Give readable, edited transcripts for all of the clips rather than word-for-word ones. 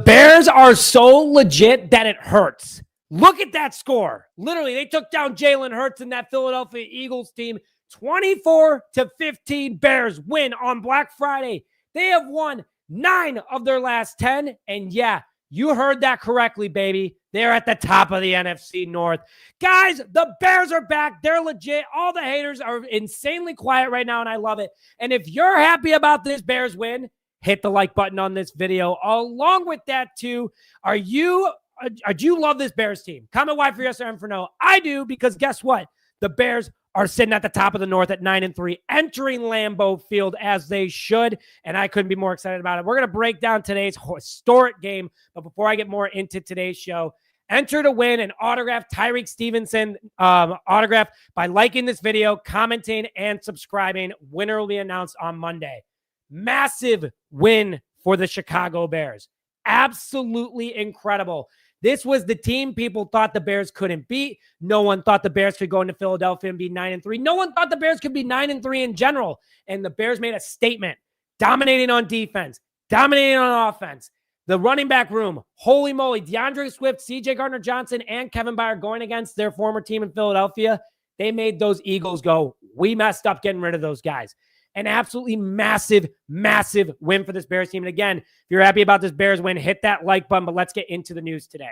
Bears are so legit that it hurts. Look at that score. Literally, they took down Jalen Hurts and that Philadelphia Eagles team. 24-15 Bears win on Black Friday. They have won 9 of their last 10. And yeah, you heard that correctly, baby. They're at the top of the NFC North. Guys, the Bears are back. They're legit. All the haters are insanely quiet right now, and I love it. And if you're happy about this Bears win, hit the like button on this video. Along with that, too, do you love this Bears team? Comment why for yes or M for no. I do, because guess what? The Bears are sitting at the top of the North at 9-3, entering Lambeau Field as they should, and I couldn't be more excited about it. We're going to break down today's historic game, but before I get more into today's show, enter to win an autographed Tyreek Stevenson autograph by liking this video, commenting, and subscribing. Winner will be announced on Monday. Massive win for the Chicago Bears. Absolutely incredible. This was the team people thought the Bears couldn't beat. No one thought the Bears could go into Philadelphia and be 9-3. No one thought the Bears could be 9-3 in general. And the Bears made a statement, dominating on defense, dominating on offense. The running back room, holy moly, DeAndre Swift, CJ Gardner-Johnson, and Kevin Byard going against their former team in Philadelphia. They made those Eagles go, we messed up getting rid of those guys. An absolutely massive, massive win for this Bears team. And again, if you're happy about this Bears win, hit that like button, but let's get into the news today.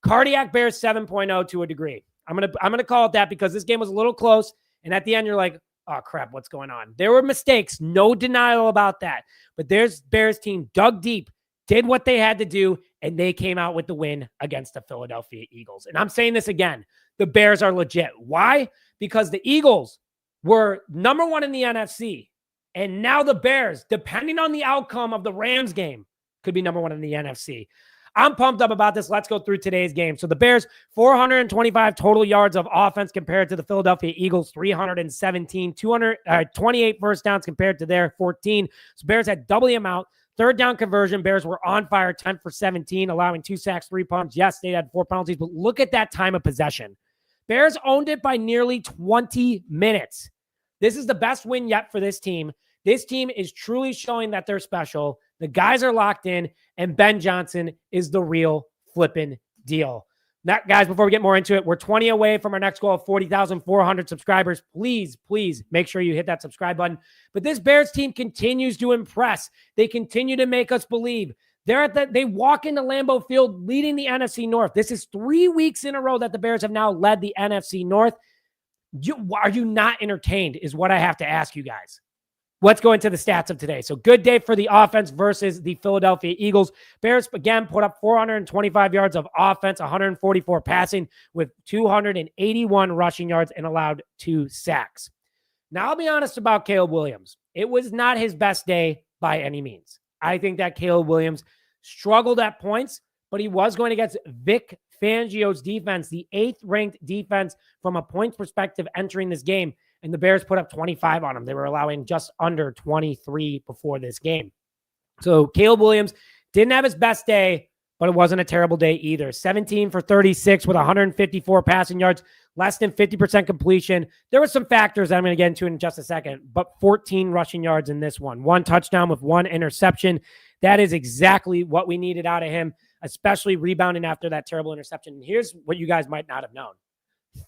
Cardiac Bears 7.0 to a degree. I'm gonna call it that because this game was a little close, and at the end, you're like, oh, crap, what's going on? There were mistakes, no denial about that. But there's Bears team dug deep, did what they had to do, and they came out with the win against the Philadelphia Eagles. And I'm saying this again, the Bears are legit. Why? Because the Eagles were number 1 in the NFC. And now the Bears, depending on the outcome of the Rams game, could be number 1 in the NFC. I'm pumped up about this. Let's go through today's game. So the Bears, 425 total yards of offense compared to the Philadelphia Eagles, 317, 28 first downs compared to their 14. So Bears had double the amount. Third down conversion, Bears were on fire, 10 for 17, allowing 2 sacks, 3 punts. Yes, they had 4 penalties, but look at that time of possession. Bears owned it by nearly 20 minutes. This is the best win yet for this team. This team is truly showing that they're special. The guys are locked in, and Ben Johnson is the real flipping deal. Now, guys, before we get more into it, we're 20 away from our next goal of 40,400 subscribers. Please, please make sure you hit that subscribe button. But this Bears team continues to impress. They continue to make us believe. They walk into Lambeau Field leading the NFC North. This is 3 weeks in a row that the Bears have now led the NFC North. Are you not entertained is what I have to ask you guys. Let's go into the stats of today. So good day for the offense versus the Philadelphia Eagles. Bears, again, put up 425 yards of offense, 144 passing with 281 rushing yards and allowed 2 sacks. Now, I'll be honest about Caleb Williams. It was not his best day by any means. I think that Caleb Williams struggled at points, but he was going against Vic Fangio's defense, the 8th-ranked defense from a points perspective entering this game. And the Bears put up 25 on them. They were allowing just under 23 before this game. So Caleb Williams didn't have his best day, but it wasn't a terrible day either. 17 for 36 with 154 passing yards, less than 50% completion. There were some factors that I'm going to get into in just a second, but 14 rushing yards in this one. 1 touchdown with 1 interception. That is exactly what we needed out of him, especially rebounding after that terrible interception. And here's what you guys might not have known.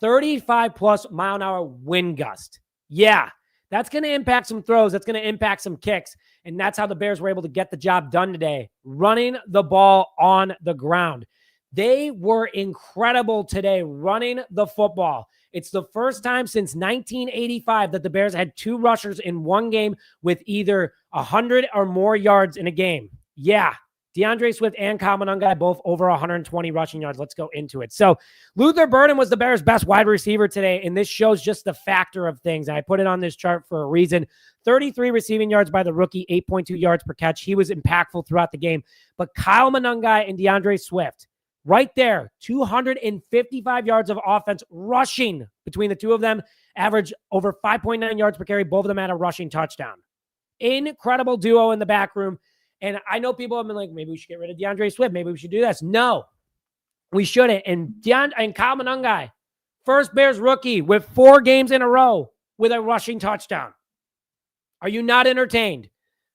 35-plus mile-an-hour wind gust. Yeah, that's going to impact some throws. That's going to impact some kicks. And that's how the Bears were able to get the job done today, running the ball on the ground. They were incredible today running the football. It's the first time since 1985 that the Bears had 2 rushers in one game with either 100 or more yards in a game. Yeah. DeAndre Swift and Kyle Monangai both over 120 rushing yards. Let's go into it. So Luther Burden was the Bears' best wide receiver today, and this shows just the factor of things. And I put it on this chart for a reason. 33 receiving yards by the rookie, 8.2 yards per catch. He was impactful throughout the game. But Kyle Monangai and DeAndre Swift, right there, 255 yards of offense rushing between the two of them, average over 5.9 yards per carry. Both of them had a rushing touchdown. Incredible duo in the back room. And I know people have been like, maybe we should get rid of DeAndre Swift. Maybe we should do this. No, we shouldn't. And Kyle Monangai, first Bears rookie with 4 games in a row with a rushing touchdown. Are you not entertained?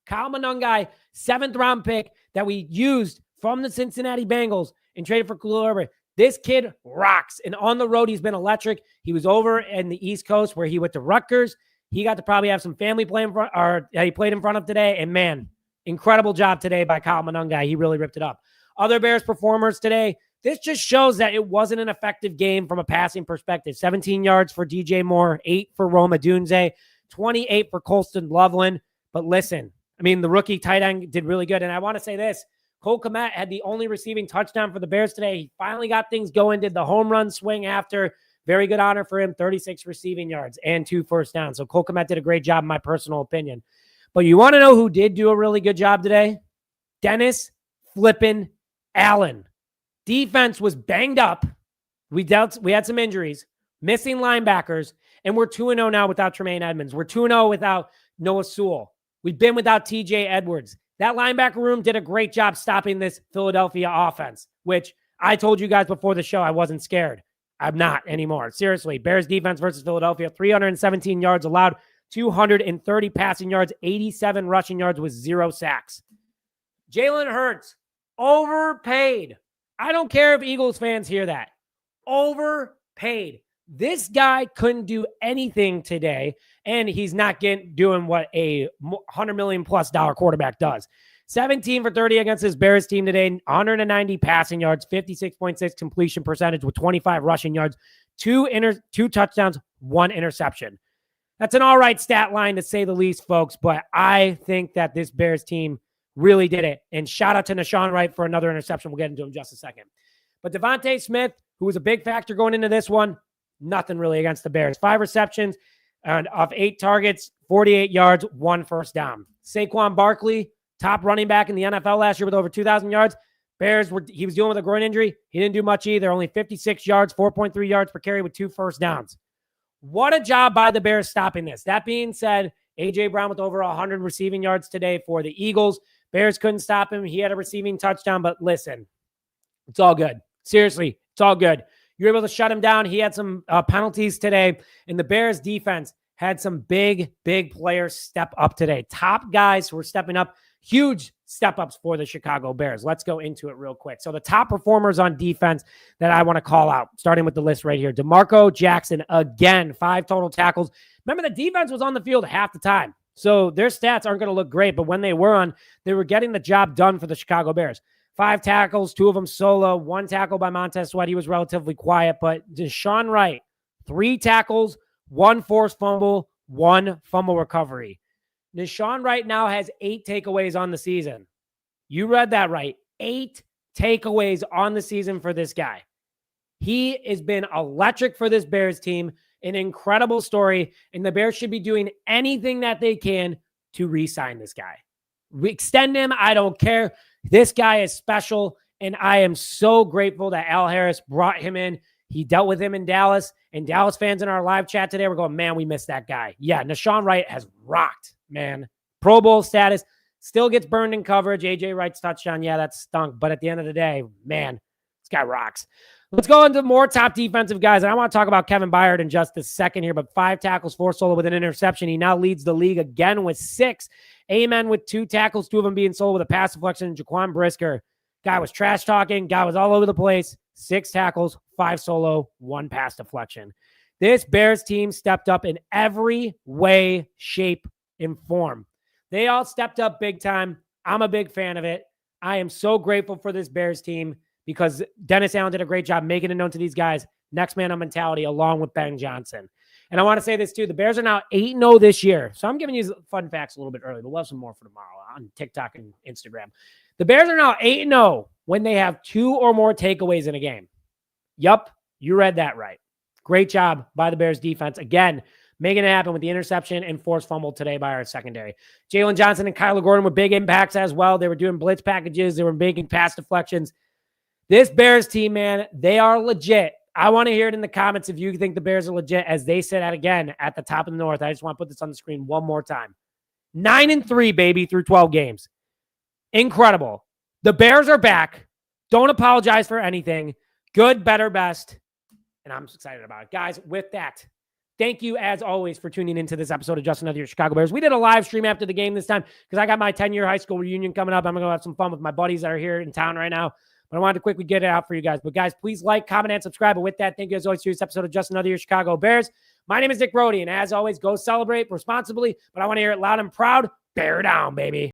Kyle Monangai, 7th round pick that we used from the Cincinnati Bengals and traded for Khalil Herbert. This kid rocks. And on the road, he's been electric. He was over in the East Coast where he went to Rutgers. He got to probably have some family play in front, or he played in front of today. And man, incredible job today by Kyle Monangai. He really ripped it up. Other Bears performers today, this just shows that it wasn't an effective game from a passing perspective. 17 yards for DJ Moore, 8 for Rome Odunze, 28 for Colston Loveland. But listen, I mean, the rookie tight end did really good. And I want to say this, Cole Kmet had the only receiving touchdown for the Bears today. He finally got things going, did the home run swing after. Very good honor for him, 36 receiving yards and 2 first downs. So Cole Kmet did a great job, in my personal opinion. But you want to know who did do a really good job today? Dennis flippin' Allen. Defense was banged up. We had some injuries, missing linebackers, and we're 2-0 now without Tremaine Edmonds. We're 2-0 without Noah Sewell. We've been without TJ Edwards. That linebacker room did a great job stopping this Philadelphia offense, which I told you guys before the show I wasn't scared. I'm not anymore. Seriously, Bears defense versus Philadelphia, 317 yards allowed, 230 passing yards, 87 rushing yards with 0 sacks. Jalen Hurts, overpaid. I don't care if Eagles fans hear that. Overpaid. This guy couldn't do anything today, and he's not doing what a $100 million+ quarterback does. 17 for 30 against this Bears team today, 190 passing yards, 56.6 completion percentage with 25 rushing yards, 2 touchdowns, 1 interception. That's an all right stat line to say the least, folks, but I think that this Bears team really did it. And shout out to Nashawn Wright for another interception. We'll get into him in just a second. But Devontae Smith, who was a big factor going into this one, nothing really against the Bears. 5 receptions and of 8 targets, 48 yards, 1 first down. Saquon Barkley, top running back in the NFL last year with over 2,000 yards. He was dealing with a groin injury. He didn't do much either. Only 56 yards, 4.3 yards per carry with 2 first downs. What a job by the Bears stopping this. That being said, A.J. Brown with over 100 receiving yards today for the Eagles. Bears couldn't stop him. He had a receiving touchdown, but listen, it's all good. Seriously, it's all good. You're able to shut him down. He had some penalties today, and the Bears defense had some big players step up today. Top guys who were stepping up, huge step-ups for the Chicago Bears. Let's go into it real quick. So the top performers on defense that I want to call out, starting with the list right here. DeMarco Jackson, again, 5 total tackles. Remember, the defense was on the field half the time. So their stats aren't going to look great, but when they were on, they were getting the job done for the Chicago Bears. 5 tackles, 2 of them solo, 1 tackle by Montez Sweat. He was relatively quiet, but Deshaun Wright, 3 tackles, 1 forced fumble, 1 fumble recovery. Deshaun Wright now has 8 takeaways on the season. You read that right. 8 takeaways on the season for this guy. He has been electric for this Bears team. An incredible story, and the Bears should be doing anything that they can to re-sign this guy. Extend him, I don't care. This guy is special, and I am so grateful that Al Harris brought him in. He dealt with him in Dallas, and Dallas fans in our live chat today were going, man, we missed that guy. Yeah, Deshaun Wright has rocked, man. Pro Bowl status, still gets burned in coverage. A.J. Wright's touchdown, yeah, that stunk, but at the end of the day, man, this guy rocks. Let's go into more top defensive guys. And I want to talk about Kevin Byard in just a second here, but 5 tackles, 4 solo with an interception. He now leads the league again with 6. Amen with 2 tackles, 2 of them being solo with a pass deflection. Jaquan Brisker, guy was trash talking. Guy was all over the place. 6 tackles, 5 solo, 1 pass deflection. This Bears team stepped up in every way, shape, and form. They all stepped up big time. I'm a big fan of it. I am so grateful for this Bears team, because Dennis Allen did a great job making it known to these guys, next man on mentality, along with Ben Johnson. And I want to say this too. The Bears are now 8-0 this year. So I'm giving you fun facts a little bit early, but we'll have some more for tomorrow on TikTok and Instagram. The Bears are now 8-0 when they have 2 or more takeaways in a game. Yup, you read that right. Great job by the Bears defense. Again, making it happen with the interception and forced fumble today by our secondary. Jalen Johnson and Kyler Gordon were big impacts as well. They were doing blitz packages. They were making pass deflections. This Bears team, man, they are legit. I want to hear it in the comments if you think the Bears are legit, as they said that again at the top of the North. I just want to put this on the screen one more time. 9-3, baby, through 12 games. Incredible. The Bears are back. Don't apologize for anything. Good, better, best. And I'm excited about it. Guys, with that, Thank you, as always, for tuning into this episode of Just Another Year Chicago Bears. We did a live stream after the game this time because I got my 10-year high school reunion coming up. I'm going to have some fun with my buddies that are here in town right now. But I wanted to quickly get it out for you guys. But guys, please like, comment, and subscribe. But with that, thank you as always for this episode of Just Another Year Chicago Bears. My name is Nick Brody, and as always, go celebrate responsibly. But I want to hear it loud and proud. Bear down, baby.